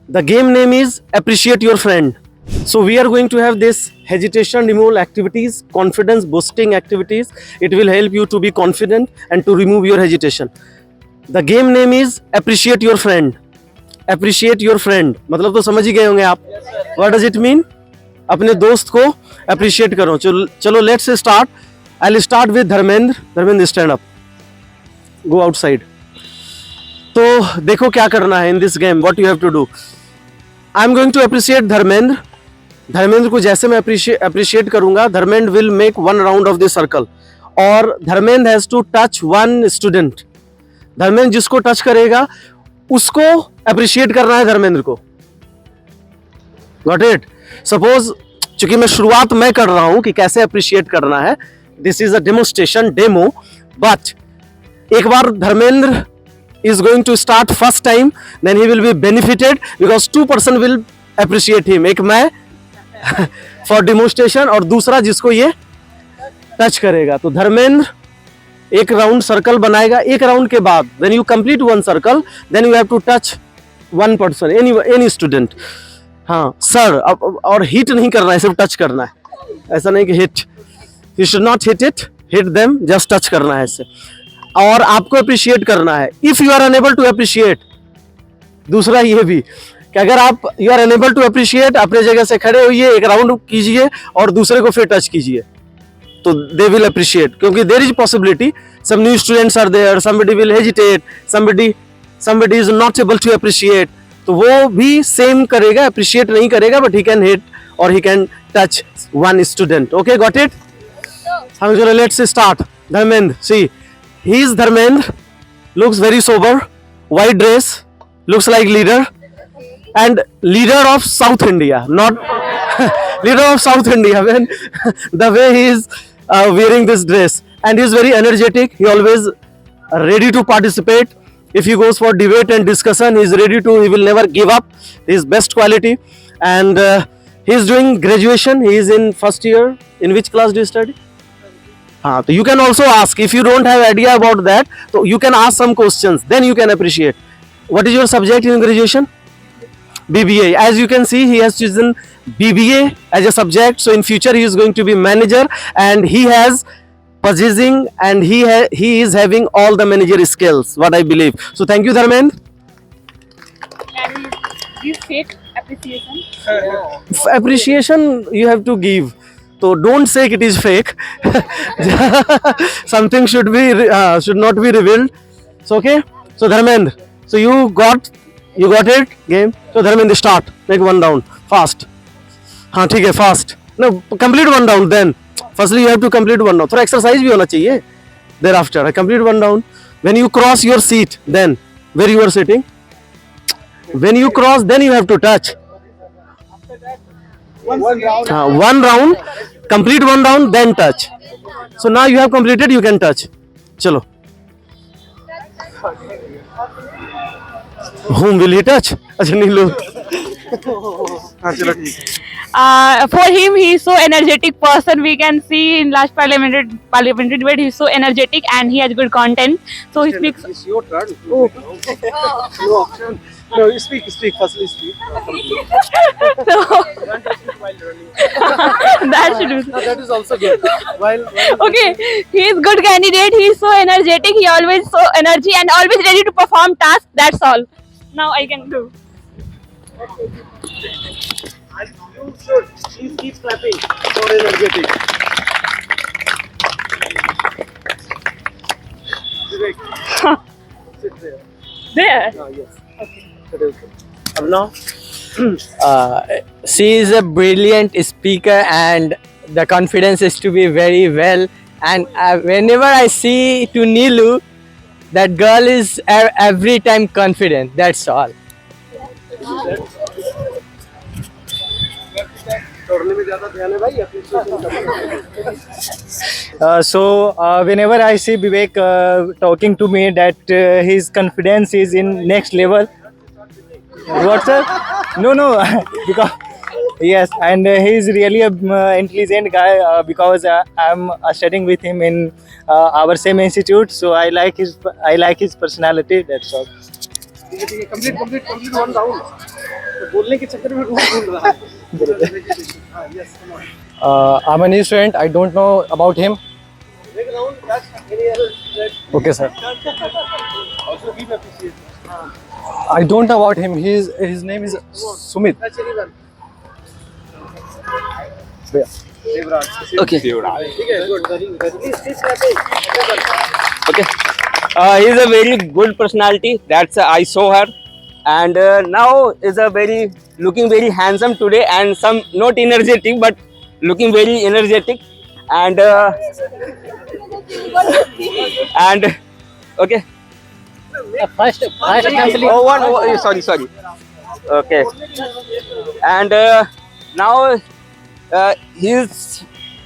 The game name is Appreciate Your Friend. So we are going to have this hesitation removal activities, confidence boosting activities. It will help you to be confident and to remove your hesitation. The game name is Appreciate Your Friend. Appreciate your friend मतलब तो समझ ही गए होंगे आप. What does it mean? अपने दोस्त को appreciate करो. चलो let's start. I'll start with Dharmendra. Dharmendra stand up. Go outside. तो देखो क्या करना है in this game. What you have to do. I'm going to appreciate Dharmendra. Dharmendra को जैसे मैं appreciate करूंगा, Dharmendra will make one round of this circle. और Dharmendra has to touch one student. Dharmendra जिसको टच करेगा उसको अप्रिशिएट करना है धर्मेंद्र को. Got it. सपोज चूंकि मैं शुरुआत मैं कर रहा हूं कि कैसे अप्रिशिएट करना है. This is a demonstration demo. But एक बार Dharmendra is going to start first time, then he will be benefited because 2 person will appreciate him. एक मैं for demonstration और दूसरा जिसको ये टच करेगा. तो धर्मेंद्र एक राउंड सर्कल बनाएगा. एक राउंड के बाद when you complete one circle then you have to touch one person, any student. हाँ सर. और हिट नहीं करना है, सिर्फ टच करना है. ऐसा नहीं कि hit. you should not hit it, hit them, just touch करना है इससे. और आपको अप्रिशिएट करना है. If you are unable to appreciate, दूसरा ये भी कि अगर आप you are unable to appreciate, अपने जगह से खड़े होइए, एक राउंड कीजिए और दूसरे को फिर टच कीजिए, तो दे विल अप्रिशिएट. क्योंकि there is possibility some new students are there, somebody will hesitate, somebody is not able to appreciate, तो वो भी सेम करेगा, अप्रिशिएट नहीं करेगा, बट ही कैन हिट और he can touch one student. Okay, got it. हम चलो let's start. Dharmendra, see he is Dharmendra, looks very sober, white dress, looks like leader, and leader of South India, not leader of South India. When the way he is wearing this dress, and he is very energetic, he always ready to participate. If he goes for debate and discussion, he is ready to, he will never give up. His best quality. And he is doing graduation. He is in first year. In which class do you study? हाँ, तो you can also ask. If you don't have idea about that, so you can ask some questions. Then you can appreciate. What is your subject in graduation? BBA. As you can see, he has chosen BBA as a subject. So in future, he is going to be manager, and he has purchasing, and he is having all the manager skills. What I believe. So thank you, Dharmendra. Can you give fake appreciation? Appreciation you have to give. So don't say it is fake. Something should not be revealed. So okay. So Dharmendra, so you got it game. So Dharmendra, start. Make one round fast. हाँ ठीक है, fast. No, complete one round. Then firstly you have to complete one round. थोड़ा exercise भी होना चाहिए. Thereafter complete one round. When you cross your seat, then where you are sitting. When you cross, then you have to touch. One round, complete one round, then touch. So now you have completed, you can touch. Chalo. Whom will he touch? अच्छा नीलू. हाँ चलो ठीक. For him, he is so energetic person. We can see in last parliamentary debate, he is so energetic and he has good content. So he speaks. It's your turn. Oh. No option. No, you speak. Firstly speak. So that should do. No, that is also good. While Okay, he is good candidate. He is so energetic. He always so energy and always ready to perform tasks. That's all. Now I can do. you should. Please keep clapping. So energetic. Vivek, sit there. There. Yes. अब now. She is a brilliant speaker and the confidence is to be very well, and whenever I see to Neelu, that girl is every time confident. That's all. Whenever I see Vivek talking to me that his confidence is in next level. What sir? No, because yes, and he is really a intelligent guy because I'm studying with him in our same institute. So I like his personality. That's all. Complete one round. बोलने के चक्कर में rule भूल रहा है. Yes, come on. I'm a new student. I don't know about him. Make round. That's any other. Okay, sir. Also give appreciation. I don't know about him. His name is Sumit. That's anyone. Yeah. Devraj. Okay. ठीक है, good. Please clapping. Okay. He is a very good personality. That's I saw her, and now is a very looking very handsome today, and some not energetic, but looking very energetic, and and okay. First Oh, sorry. Okay. And now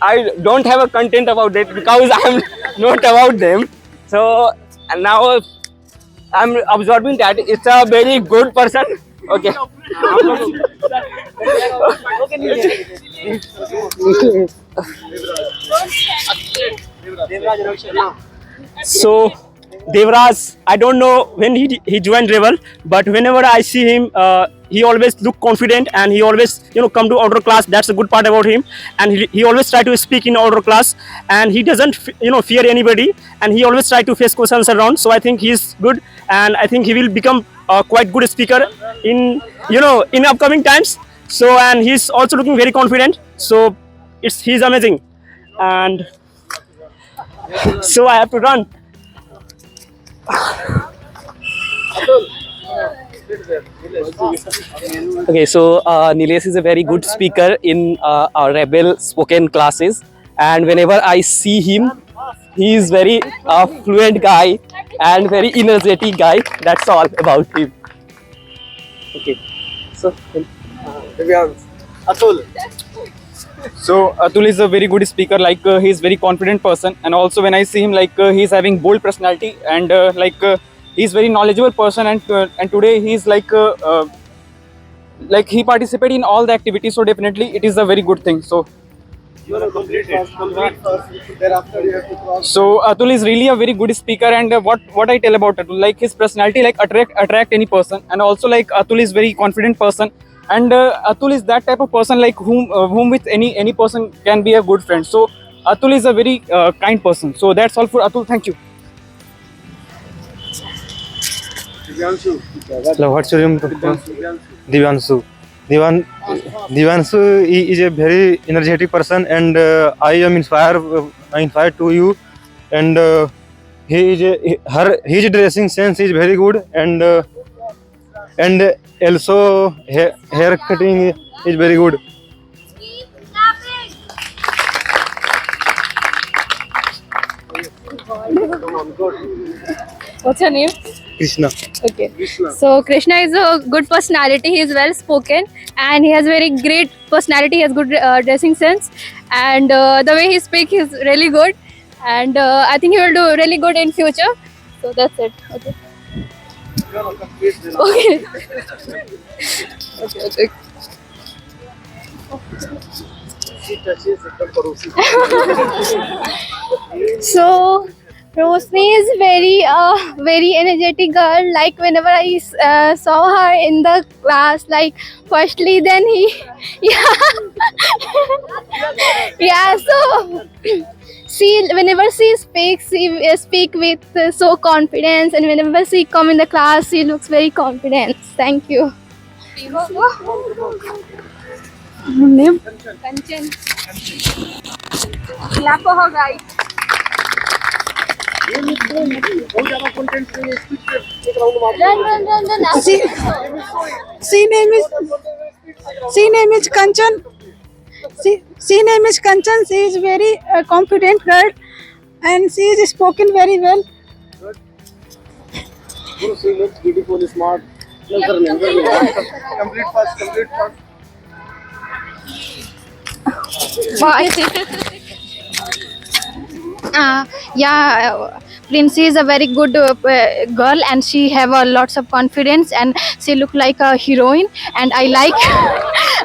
I don't have a content about it because I'm not about them. So and now I'm observing that it's a very good person. Okay. So Devraj, I don't know when he joined Rebel, but whenever I see him, he always look confident and he always come to outdoor class. That's a good part about him, and he always try to speak in outdoor class, and he doesn't fear anybody, and he always try to face questions around. So I think he's good, and I think he will become a quite good speaker in in upcoming times. So and he's also looking very confident. So he's amazing, and so I have to run. Okay, so Nilesh is a very good speaker in our Rebel spoken classes, and whenever I see him, he is very fluent guy and very energetic guy. That's all about him. Okay, so Atul. So Atul is a very good speaker. Like he is very confident person, and also when I see him, like he is having bold personality, and he is very knowledgeable person. And today he is like he participated in all the activities. So definitely it is a very good thing. So You want to complete first. Thereafter you have to cross. so Atul is really a very good speaker. And what I tell about Atul, like his personality, like attract any person, and also like Atul is very confident person. And Atul is that type of person like whom with any person can be a good friend. So Atul is a very kind person. So that's all for Atul. Thank you. Divyanshu. Hello, what's your name? Divyanshu. Divyanshu is a very energetic person, and I am inspired to you. And his dressing sense is very good, and also hair cutting is very good. What's your name? Krishna. Okay. So Krishna is a good personality. He is well spoken and he has very great personality. He has good dressing sense, and the way he speaks is really good. And I think he will do really good in future. So that's it. Okay. Okay. Okay. So Rosni is very energetic girl. Like whenever I saw her in the class, like firstly, then yeah. So whenever she speaks, she speak with so confidence, and whenever she come in the class, she looks very confident. Thank you. Name? Kanchan. Clap for her, guys. Run. She name is Kanchan. She name is Kanchan. She is very confident girl, and she is spoken very well. She looks beautiful, smart. Complete first. Princey is a very good girl, and she have lots of confidence, and she look like a heroine, and I like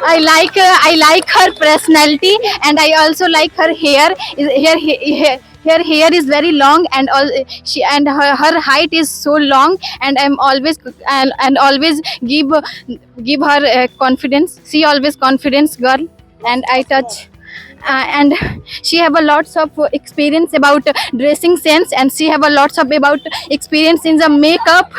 I like her personality, and I also like her hair. her hair is very long, and all and her height is so long, and I'm always and always give her confidence. She always confidence girl, and I touch. And she have a lots of experience about dressing sense, and she have a lots of about experience in the makeup